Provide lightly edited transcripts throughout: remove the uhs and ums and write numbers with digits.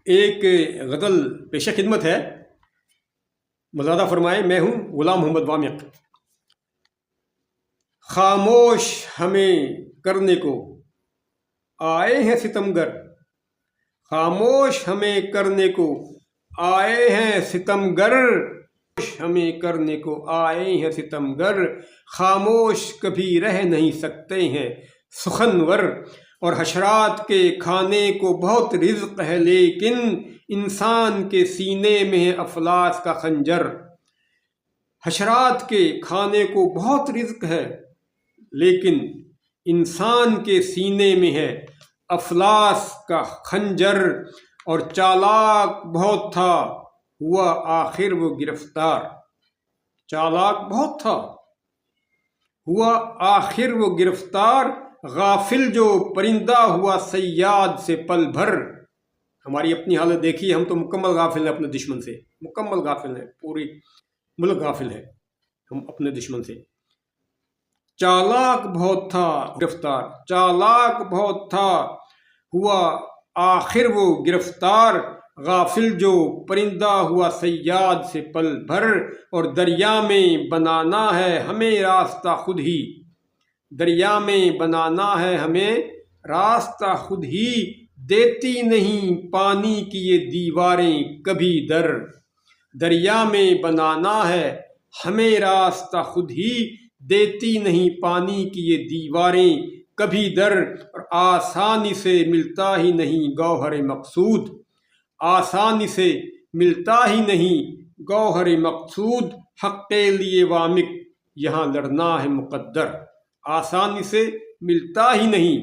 ایک غزل پیش خدمت ہے، مزادہ فرمائے۔ میں ہوں غلام محمد وامق۔ خاموش ہمیں کرنے کو آئے ہیں ستمگر، خاموش ہمیں کرنے کو آئے ہیں ستمگر، ہمیں کرنے کو آئے ہیں ستمگر، خاموش کبھی رہ نہیں سکتے ہیں سخنور۔ اور حشرات کے کھانے کو بہت رزق ہے، لیکن انسان کے سینے میں ہے افلاس کا خنجر۔ حشرات کے کھانے کو بہت رزق ہے، لیکن انسان کے سینے میں ہے افلاس کا خنجر۔ اور چالاک بہت تھا، ہوا آخر وہ گرفتار، چالاک بہت تھا، ہوا آخر وہ گرفتار۔ غافل جو پرندہ ہوا صیاد سے پل بھر۔ ہماری اپنی حالت دیکھیے، ہم تو مکمل غافل ہیں اپنے دشمن سے، مکمل غافل ہیں، پوری ملک غافل ہے ہم اپنے دشمن سے۔ چالاک بہت تھا گرفتار، چالاک بہت تھا، ہوا آخر وہ گرفتار۔ غافل جو پرندہ ہوا صیاد سے پل بھر۔ اور دریا میں بنانا ہے ہمیں راستہ خود ہی، دریا میں بنانا ہے ہمیں راستہ خود ہی، دیتی نہیں پانی کی یہ دیواریں کبھی در۔ دریا میں بنانا ہے ہمیں راستہ خود ہی، دیتی نہیں پانی کی یہ دیواریں کبھی در۔ اور آسانی سے ملتا ہی نہیں گوہر مقصود، آسانی سے ملتا ہی نہیں گوہر مقصود، حق کے لیے وامق یہاں لڑنا ہے مقدر۔ آسانی سے ملتا ہی نہیں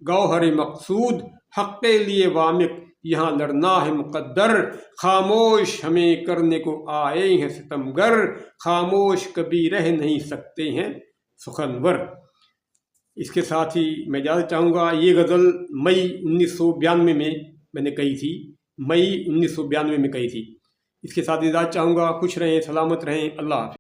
گوہر مقصود، حق کے لیے وامق یہاں لڑنا ہے مقدر۔ خاموش ہمیں کرنے کو آئے ہیں ستمگر، خاموش کبھی رہ نہیں سکتے ہیں سخنور۔ اس کے ساتھ ہی میں اجازت چاہوں گا۔ یہ غزل مئی 1992 میں نے کہی تھی، مئی 1992 میں کہی تھی۔ اس کے ساتھ اجازت چاہوں گا۔ خوش رہیں، سلامت رہیں، اللہ حافظ۔